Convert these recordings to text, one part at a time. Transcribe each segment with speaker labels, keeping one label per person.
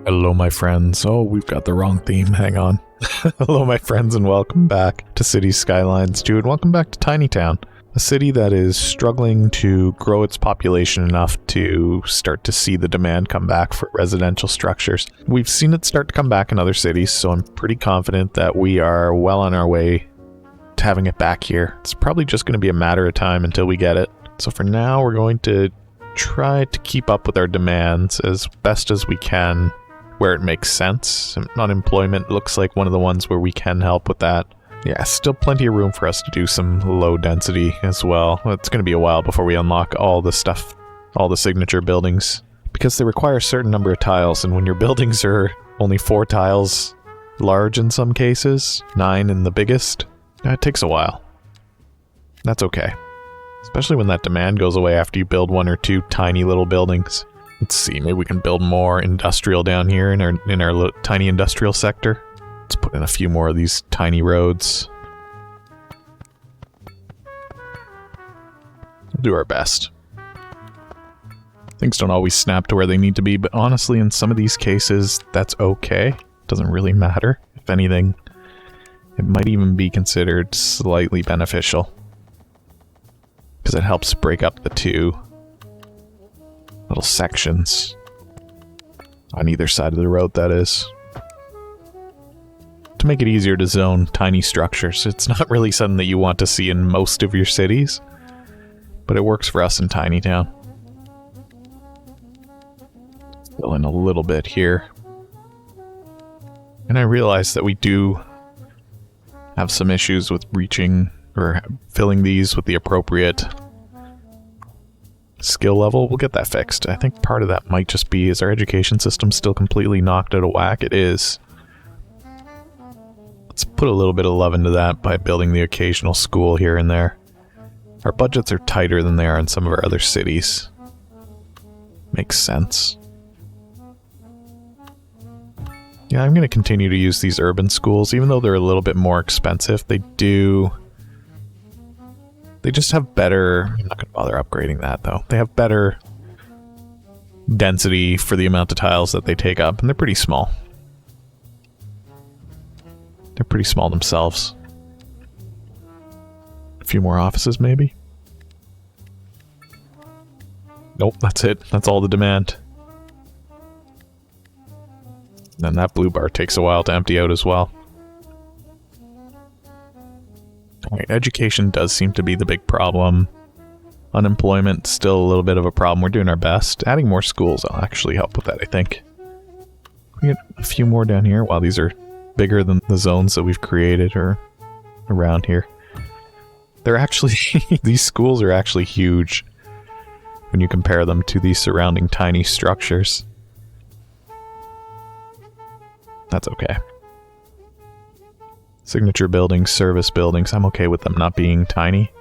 Speaker 1: Hello, my friends. Oh, we've got the wrong theme. Hang on. Hello, my friends, and welcome back to Cities Skylines 2, and welcome back to Tiny Town, a city that is struggling to grow its population enough to start to see the demand come back for residential structures. We've seen it start to come back in other cities, so I'm pretty confident that we are well on our way to having it back here. It's probably just going to be a matter of time until we get it. So for now, we're going to try to keep up with our demands as best as we can where it makes sense. Unemployment looks like one of the ones where we can help with that. Yeah, still plenty of room for us to do some low density as well. It's going to be a while before we unlock all the stuff, all the signature buildings, because they require a certain number of tiles, and when your buildings are only 4 tiles large in some cases, 9 in the biggest, it takes a while. That's okay. Especially when that demand goes away after you build 1 or 2 tiny little buildings. Let's see, maybe we can build more industrial down here in our tiny industrial sector. Let's put in a few more of these tiny roads. We'll do our best. Things don't always snap to where they need to be, but honestly, in some of these cases, that's okay. Doesn't really matter. If anything, it might even be considered slightly beneficial, because it helps break up the 2 little sections on either side of the road, that is. To make it easier to zone tiny structures. It's not really something that you want to see in most of your cities, but it works for us in Tiny Town. Fill in a little bit here. And I realize that we do have some issues with reaching or filling these with the appropriate skill level. We'll get that fixed. I think part of that might just be, is our education system still completely knocked out of whack? It is. Let's put a little bit of love into that by building the occasional school here and there. Our budgets are tighter than they are in some of our other cities. Makes sense. Yeah, I'm going to continue to use these urban schools, even though they're a little bit more expensive. They just have better... I'm not going to bother upgrading that, though. They have better density for the amount of tiles that they take up, and they're pretty small. They're pretty small themselves. A few more offices, maybe? Nope, that's it. That's all the demand. And that blue bar takes a while to empty out as well. Alright, education does seem to be the big problem. Unemployment, still a little bit of a problem. We're doing our best. Adding more schools will actually help with that, I think. We get a few more down here. Wow, these are bigger than the zones that we've created or around here. They're actually... these schools are actually huge when you compare them to the surrounding tiny structures. That's okay. Signature buildings, service buildings, I'm okay with them not being tiny.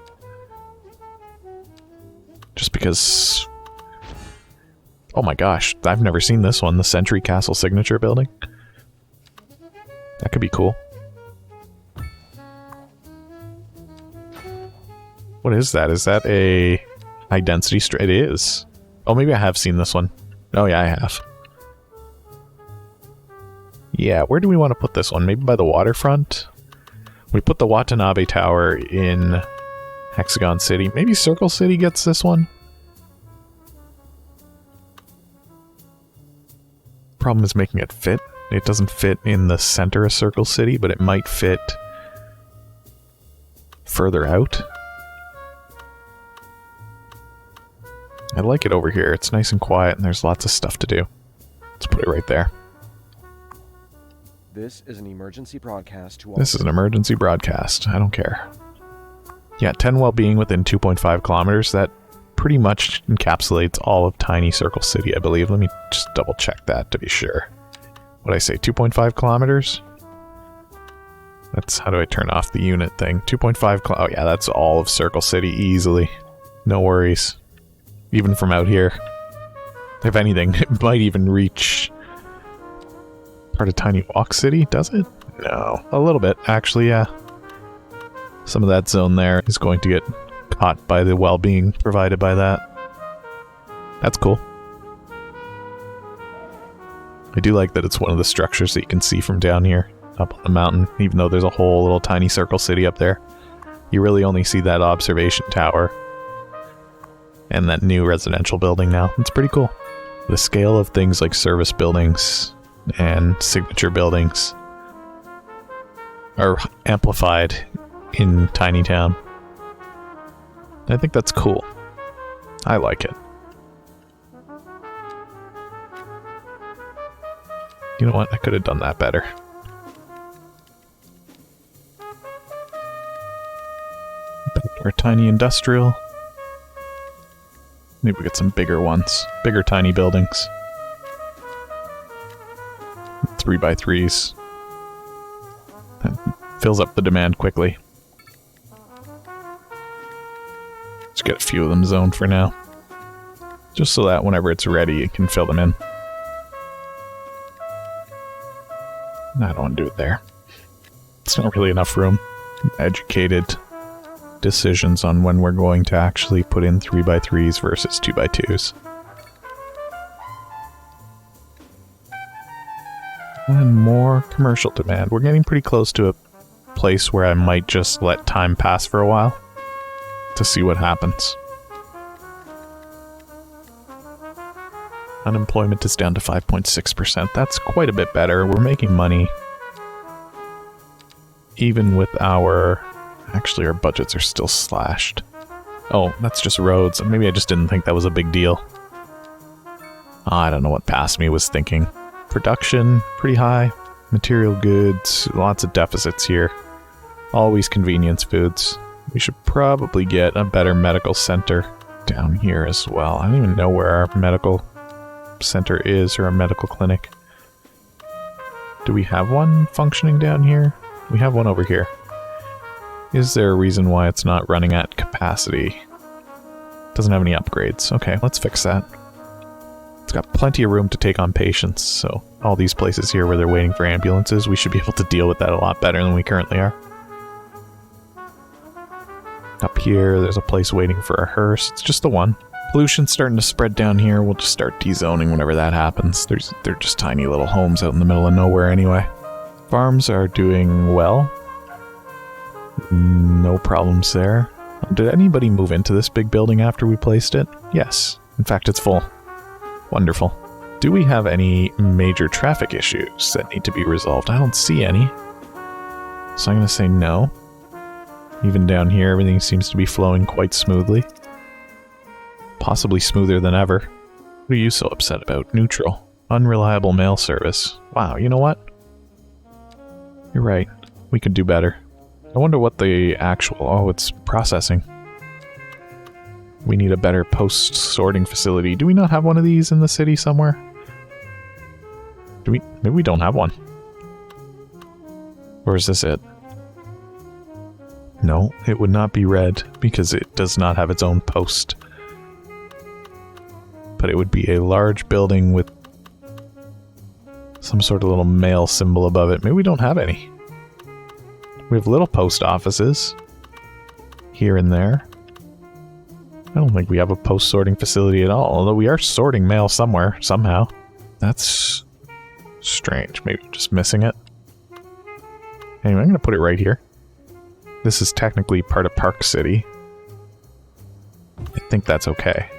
Speaker 1: Just because... oh my gosh, I've never seen this one, the Century Castle signature building. That could be cool. What is that? Is that a high density It is. Oh, maybe I have seen this one. Oh yeah, I have. Yeah, where do we want to put this one? Maybe by the waterfront? We put the Watanabe Tower in Hexagon City. Maybe Circle City gets this one? Problem is making it fit. It doesn't fit in the center of Circle City, but it might fit further out. I like it over here. It's nice and quiet and there's lots of stuff to do. Let's put it right there.
Speaker 2: This is an emergency broadcast to all.
Speaker 1: This is an emergency broadcast. I don't care. Yeah, 10 well-being within 2.5 kilometers. That pretty much encapsulates all of Tiny Circle City, I believe. Let me just double check that to be sure. What'd I say, 2.5 kilometers? That's, how do I turn off the unit thing? 2.5 oh yeah, that's all of Circle City easily. No worries. Even from out here. If anything, it might even reach... part of Tiny Walk City, does it? No. A little bit, actually, yeah. Some of that zone there is going to get caught by the well-being provided by that. That's cool. I do like that it's one of the structures that you can see from down here, up on the mountain, even though there's a whole little tiny circle city up there. You really only see that observation tower and that new residential building now. It's pretty cool. The scale of things like service buildings and signature buildings are amplified in Tiny Town. I think that's cool. I like it. You know what? I could have done that better. Back to our tiny industrial. Maybe we get some bigger ones. Bigger tiny buildings. 3x3s. That fills up the demand quickly. Just get a few of them zoned for now. Just so that whenever it's ready, you can fill them in. No, I don't want to do it there. It's not really enough room. Educated decisions on when we're going to actually put in 3x3s versus 2x2s. And more commercial demand. We're getting pretty close to a place where I might just let time pass for a while to see what happens. Unemployment is down to 5.6%. That's quite a bit better. We're making money. Even with our... Actually, our budgets are still slashed. Oh, that's just roads. Maybe I just didn't think that was a big deal. I don't know what past me was thinking. Production, pretty high. Material goods, lots of deficits here. Always convenience foods. We should probably get a better medical center down here as well. I don't even know where our medical center is, or a medical clinic. Do we have one functioning down here? We have one over here. Is there a reason why it's not running at capacity? Doesn't have any upgrades. Okay, let's fix that. It's got plenty of room to take on patients, so all these places here where they're waiting for ambulances, we should be able to deal with that a lot better than we currently are. Up here, there's a place waiting for a hearse. It's just the one. Pollution's starting to spread down here. We'll just start dezoning whenever that happens. They're just tiny little homes out in the middle of nowhere anyway. Farms are doing well. No problems there. Did anybody move into this big building after we placed it? Yes. In fact, it's full. Wonderful. Do we have any major traffic issues that need to be resolved? I don't see any. So I'm going to say no. Even down here, everything seems to be flowing quite smoothly. Possibly smoother than ever. What are you so upset about? Neutral. Unreliable mail service. Wow, you know what? You're right. We could do better. I wonder what the actual... Oh, it's processing. We need a better post-sorting facility. Do we not have one of these in the city somewhere? Do we? Maybe we don't have one. Or is this it? No, it would not be red because it does not have its own post. But it would be a large building with some sort of little mail symbol above it. Maybe we don't have any. We have little post offices here and there. I don't think we have a post-sorting facility at all, although we are sorting mail somewhere, somehow. That's strange. Maybe I'm just missing it. Anyway, I'm going to put it right here. This is technically part of Park City. I think that's okay.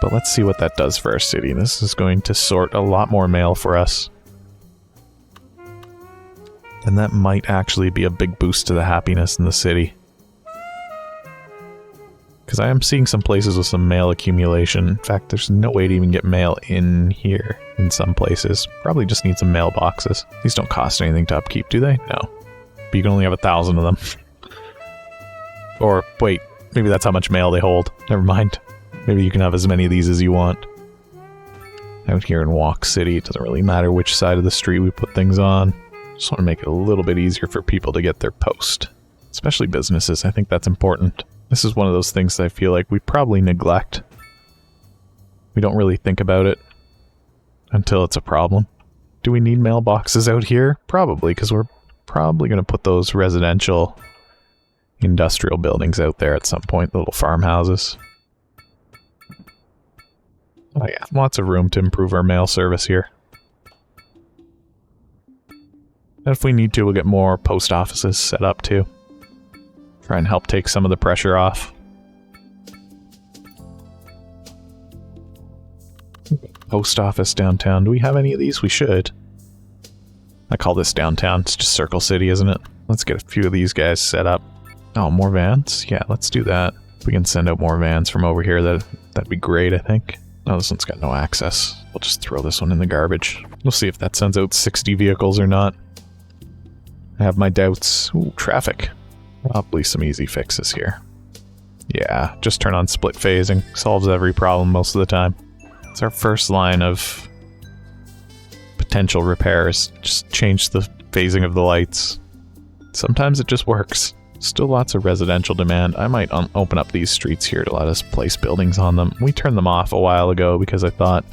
Speaker 1: But let's see what that does for our city. This is going to sort a lot more mail for us. And that might actually be a big boost to the happiness in the city. Because I am seeing some places with some mail accumulation. In fact, there's no way to even get mail in here in some places. Probably just need some mailboxes. These don't cost anything to upkeep, do they? No. But you can only have 1,000 of them. Or, wait, maybe that's how much mail they hold. Never mind. Maybe you can have as many of these as you want. Out here in Walk City, it doesn't really matter which side of the street we put things on. Just want to make it a little bit easier for people to get their post. Especially businesses, I think that's important. This is one of those things that I feel like we probably neglect. We don't really think about it until it's a problem. Do we need mailboxes out here? Probably, because we're probably going to put those residential industrial buildings out there at some point, the little farmhouses. Oh yeah, lots of room to improve our mail service here. And if we need to, we'll get more post offices set up too. Try and help take some of the pressure off. Post office downtown. Do we have any of these? We should. I call this downtown. It's just Circle City, isn't it? Let's get a few of these guys set up. Oh, more vans? Yeah, let's do that. If we can send out more vans from over here, that'd be great, I think. Oh, this one's got no access. We'll just throw this one in the garbage. We'll see if that sends out 60 vehicles or not. I have my doubts. Ooh, traffic. Probably some easy fixes here. Yeah, just turn on split phasing. Solves every problem most of the time. It's our first line of potential repairs. Just change the phasing of the lights. Sometimes it just works. Still lots of residential demand. I might open up these streets here to let us place buildings on them. We turned them off a while ago because I thought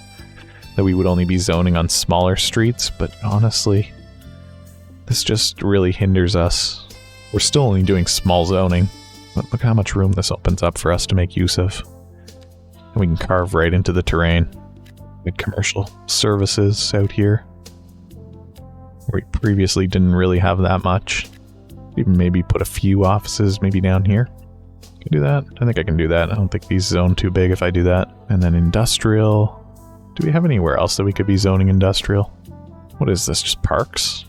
Speaker 1: that we would only be zoning on smaller streets, but honestly, this just really hinders us. We're still only doing small zoning, but look how much room this opens up for us to make use of. And we can carve right into the terrain. Good commercial services out here. We previously didn't really have that much. Even maybe put a few offices maybe down here. Can I do that? I think I can do that. I don't think these zone too big if I do that. And then industrial. Do we have anywhere else that we could be zoning industrial? What is this? Just parks?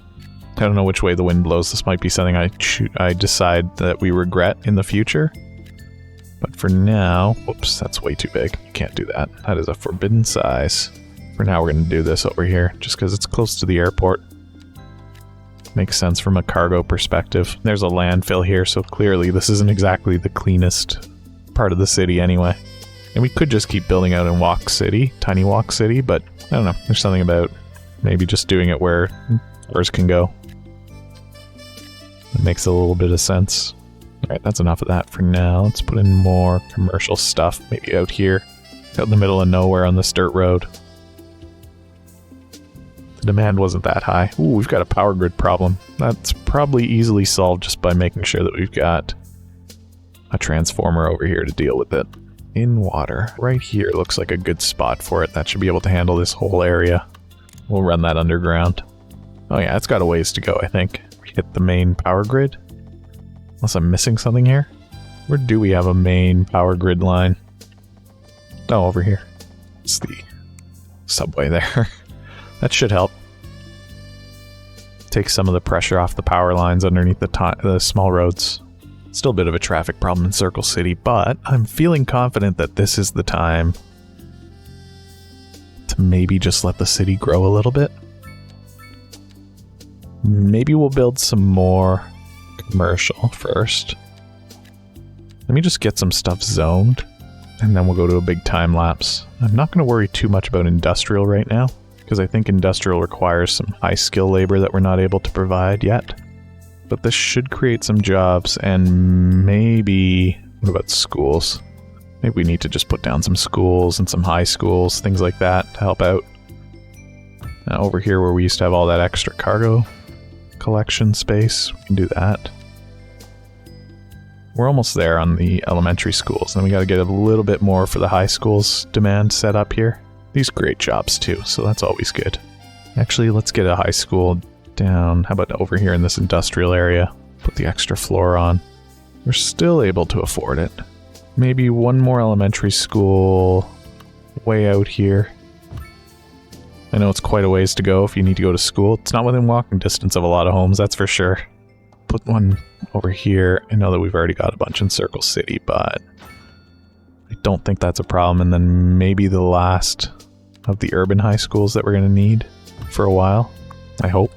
Speaker 1: I don't know which way the wind blows. This might be something I decide that we regret in the future. But for now, whoops, that's way too big. Can't do that. That is a forbidden size. For now, we're going to do this over here, just because it's close to the airport. Makes sense from a cargo perspective. There's a landfill here, so clearly this isn't exactly the cleanest part of the city anyway. And we could just keep building out in Walk City, Tiny Walk City, but I don't know. There's something about maybe just doing it where cars can go. It makes a little bit of sense. Alright, that's enough of that for now. Let's put in more commercial stuff, maybe out here. Out in the middle of nowhere on this dirt road. The demand wasn't that high. Ooh, we've got a power grid problem. That's probably easily solved just by making sure that we've got a transformer over here to deal with it. In water. Right here looks like a good spot for it. That should be able to handle this whole area. We'll run that underground. Oh yeah, it's got a ways to go, I think. We hit the main power grid. Unless I'm missing something here. Where do we have a main power grid line? Oh, over here. It's the subway there. That should help. Take some of the pressure off the power lines underneath the small roads. Still a bit of a traffic problem in Circle City, but I'm feeling confident that this is the time to maybe just let the city grow a little bit. Maybe we'll build some more commercial first. Let me just get some stuff zoned, and then we'll go to a big time lapse. I'm not going to worry too much about industrial right now, because I think industrial requires some high skill labor that we're not able to provide yet. But this should create some jobs, and maybe... what about schools? Maybe we need to just put down some schools and some high schools, things like that, to help out. Now over here where we used to have all that extra cargo collection space, we can do that. We're almost there on the elementary schools, and we gotta get a little bit more for the high schools demand set up here. These create jobs too, so that's always good. Actually, let's get a high school down. How about over here in this industrial area? Put the extra floor on. We're still able to afford it. Maybe one more elementary school way out here. I know it's quite a ways to go if you need to go to school. It's not within walking distance of a lot of homes, that's for sure. Put one over here. I know that we've already got a bunch in Circle City, but I don't think that's a problem. And then maybe the last of the urban high schools that we're going to need for a while, I hope.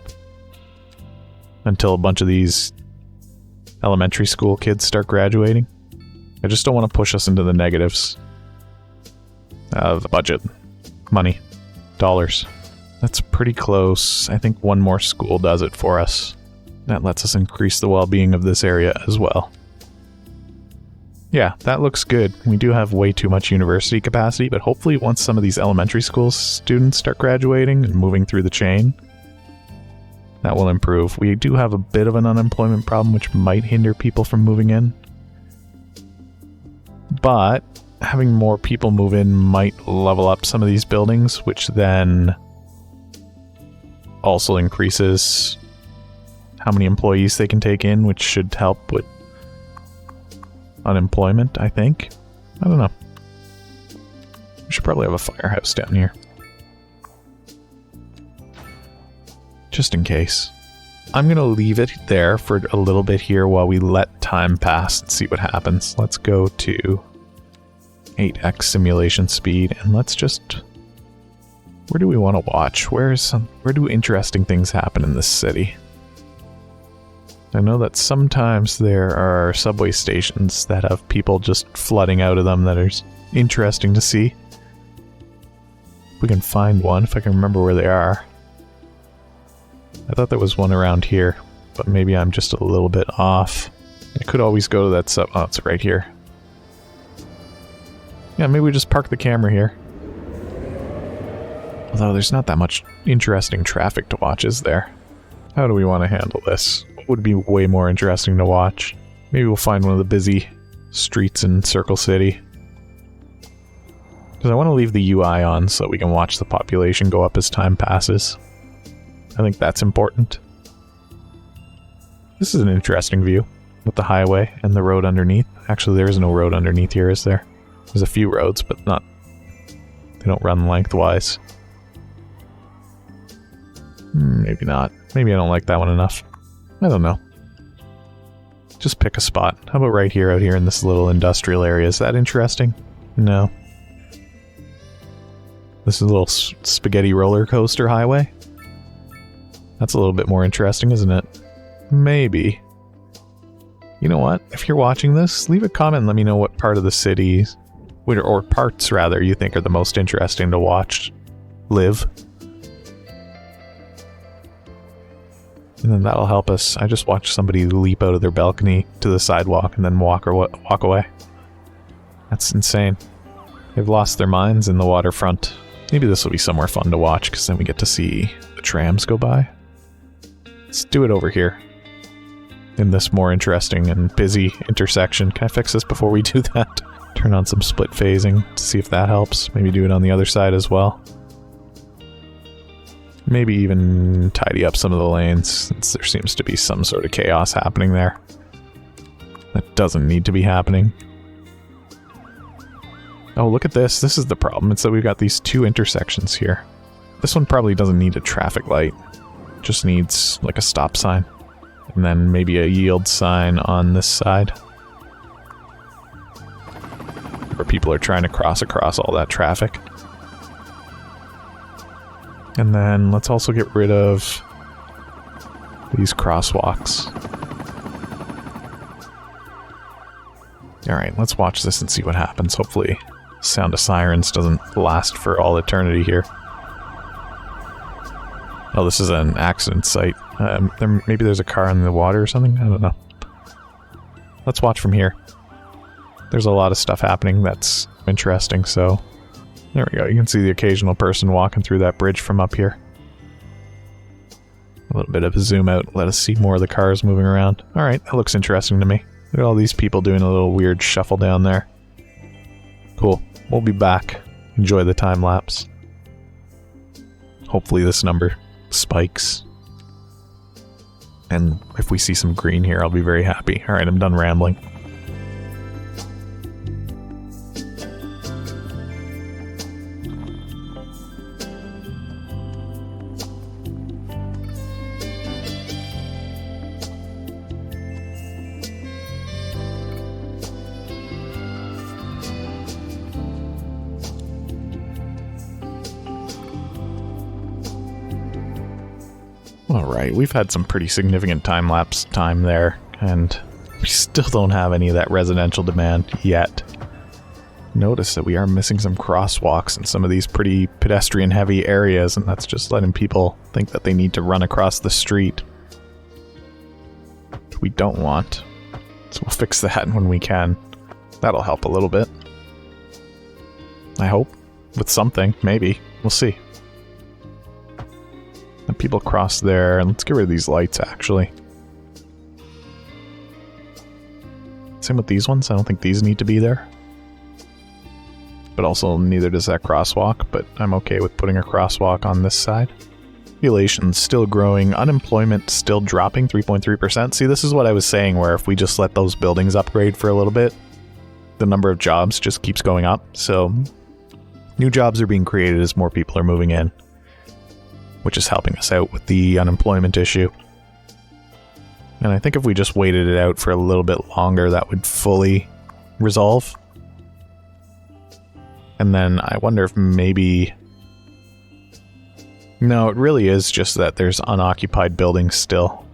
Speaker 1: Until a bunch of these elementary school kids start graduating. I just don't want to push us into the negatives of budget, money, dollars. That's pretty close. I think one more school does it for us. That lets us increase the well-being of this area as well. Yeah, that looks good. We do have way too much university capacity, but hopefully once some of these elementary school students start graduating and moving through the chain, that will improve. We do have a bit of an unemployment problem, which might hinder people from moving in. But having more people move in might level up some of these buildings, which then also increases how many employees they can take in, which should help with unemployment, I think. I don't know. We should probably have a firehouse down here. Just in case. I'm going to leave it there for a little bit here while we let time pass and see what happens. Let's go to 8x simulation speed, and let's just... Where do we want to watch? Where do interesting things happen in this city? I know that sometimes there are subway stations that have people just flooding out of them that are interesting to see. If we can find one, if I can remember where they are. I thought there was one around here, but maybe I'm just a little bit off. I could always go to that sub... Oh, it's right here. Yeah, maybe we just park the camera here. Although there's not that much interesting traffic to watch, is there? How do we want to handle this? What would be way more interesting to watch? Maybe we'll find one of the busy streets in Circle City. Because I want to leave the UI on so we can watch the population go up as time passes. I think that's important. This is an interesting view with the highway and the road underneath. Actually, there is no road underneath here, is there? There's a few roads, but not... They don't run lengthwise. Maybe not. Maybe I don't like that one enough. I don't know. Just pick a spot. How about right here, out here in this little industrial area? Is that interesting? No. This is a little spaghetti roller coaster highway? That's a little bit more interesting, isn't it? Maybe. You know what? If you're watching this, leave a comment and let me know what part of the city, or parts rather, you think are the most interesting to watch live. And then that'll help us. I just watched somebody leap out of their balcony to the sidewalk and then walk away. That's insane. They've lost their minds in the waterfront. Maybe this will be somewhere fun to watch, because then we get to see the trams go by. Let's do it over here. In this more interesting and busy intersection. Can I fix this before we do that? Turn on some split phasing to see if that helps. Maybe do it on the other side as well. Maybe even tidy up some of the lanes, since there seems to be some sort of chaos happening there. That doesn't need to be happening. Oh, look at this. This is the problem. It's that we've got these two intersections here. This one probably doesn't need a traffic light. Just needs, like, a stop sign. And then maybe a yield sign on this side. Where people are trying to cross across all that traffic. And then let's also get rid of these crosswalks. Alright, let's watch this and see what happens. Hopefully, sound of sirens doesn't last for all eternity here. Oh, this is an accident site. Maybe there's a car in the water or something? I don't know. Let's watch from here. There's a lot of stuff happening that's interesting, so... There we go, you can see the occasional person walking through that bridge from up here. A little bit of a zoom out, let us see more of the cars moving around. Alright, that looks interesting to me. Look at all these people doing a little weird shuffle down there. Cool, we'll be back. Enjoy the time lapse. Hopefully this number spikes. And if we see some green here, I'll be very happy. Alright, I'm done rambling. Alright, we've had some pretty significant time-lapse time there, and we still don't have any of that residential demand yet. Notice that we are missing some crosswalks in some of these pretty pedestrian-heavy areas, and that's just letting people think that they need to run across the street. Which we don't want. So we'll fix that when we can. That'll help a little bit. I hope. With something, maybe. We'll see. And people cross there, and let's get rid of these lights, actually. Same with these ones, I don't think these need to be there. But also neither does that crosswalk, but I'm okay with putting a crosswalk on this side. Population still growing, unemployment still dropping 3.3%. See, this is what I was saying, where if we just let those buildings upgrade for a little bit, the number of jobs just keeps going up. So new jobs are being created as more people are moving in, which is helping us out with the unemployment issue. And I think if we just waited it out for a little bit longer, that would fully resolve. And then I wonder if maybe... No, it really is just that there's unoccupied buildings still.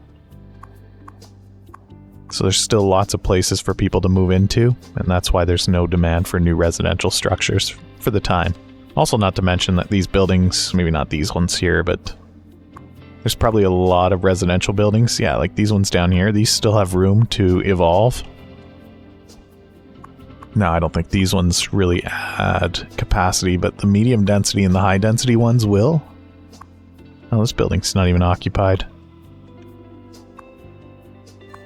Speaker 1: So there's still lots of places for people to move into, and that's why there's no demand for new residential structures for the time. Also, not to mention that these buildings, maybe not these ones here, but there's probably a lot of residential buildings. Yeah, like these ones down here, these still have room to evolve. No, I don't think these ones really add capacity, but the medium density and the high density ones will. Oh, this building's not even occupied.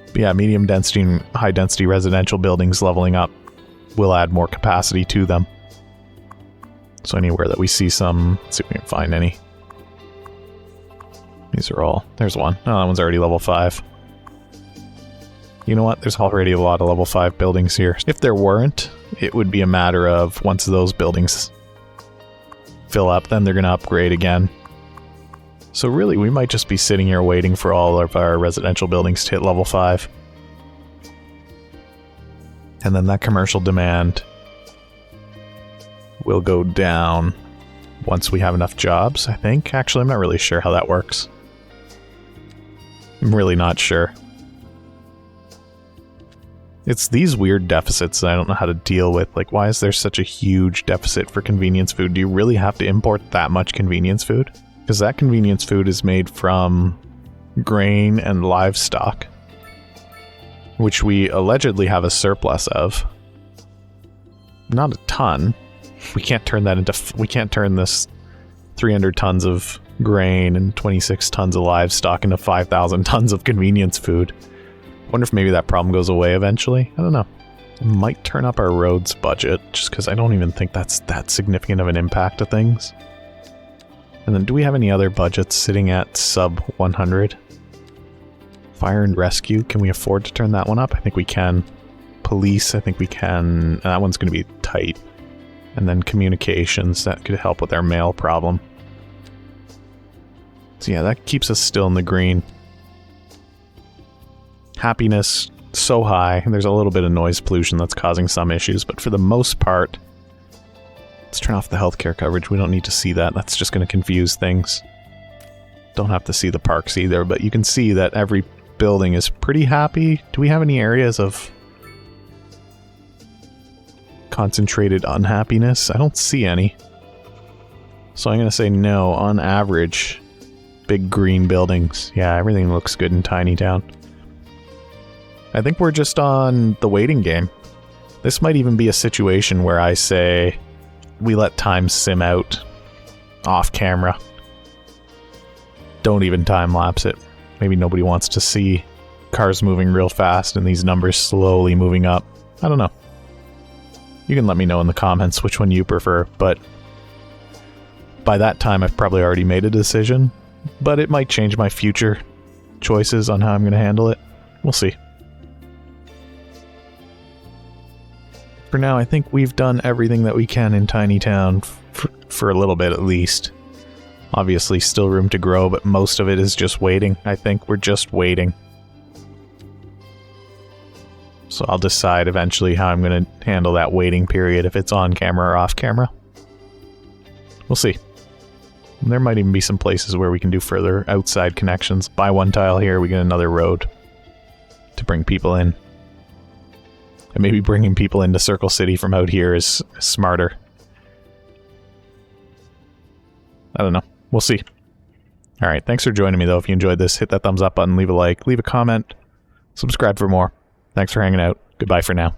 Speaker 1: But yeah, medium density and high density residential buildings leveling up will add more capacity to them. So anywhere that we see some, let's see if we can find any. These are all, there's one. Oh, that one's already level 5. You know what? There's already a lot of level 5 buildings here. If there weren't, it would be a matter of once those buildings fill up, then they're going to upgrade again. So really, we might just be sitting here waiting for all of our residential buildings to hit level 5. And then that commercial demand will go down once we have enough jobs, I think. Actually, I'm not really sure how that works. I'm really not sure. It's these weird deficits that I don't know how to deal with. Like, why is there such a huge deficit for convenience food? Do you really have to import that much convenience food? Because that convenience food is made from grain and livestock, which we allegedly have a surplus of. Not a ton. We can't turn that into... We can't turn this 300 tons of grain and 26 tons of livestock into 5,000 tons of convenience food. I wonder if maybe that problem goes away eventually. I don't know. It might turn up our roads budget, just because I don't even think that's that significant of an impact to things. And then do we have any other budgets sitting at sub 100? Fire and rescue, can we afford to turn that one up? I think we can. Police, I think we can. That one's going to be tight. And then communications, that could help with our mail problem. So yeah, that keeps us still in the green. Happiness, so high. There's a little bit of noise pollution that's causing some issues, but for the most part, let's turn off the healthcare coverage. We don't need to see that. That's just going to confuse things. Don't have to see the parks either, but you can see that every building is pretty happy. Do we have any areas of concentrated unhappiness? I don't see any. So I'm going to say no. On average, big green buildings. Yeah, everything looks good in Tiny Town. I think we're just on the waiting game. This might even be a situation where I say we let time sim out off camera. Don't even time-lapse it. Maybe nobody wants to see cars moving real fast and these numbers slowly moving up. I don't know. You can let me know in the comments which one you prefer, but by that time I've probably already made a decision, but it might change my future choices on how I'm going to handle it. We'll see. For now, I think we've done everything that we can in Tiny Town for a little bit at least. Obviously, still room to grow, but most of it is just waiting. I think we're just waiting. So I'll decide eventually how I'm going to handle that waiting period, if it's on camera or off camera. We'll see. And there might even be some places where we can do further outside connections. Buy one tile here, we get another road to bring people in. And maybe bringing people into Circle City from out here is smarter. I don't know. We'll see. Alright, thanks for joining me though. If you enjoyed this, hit that thumbs up button, leave a like, leave a comment, subscribe for more. Thanks for hanging out. Goodbye for now.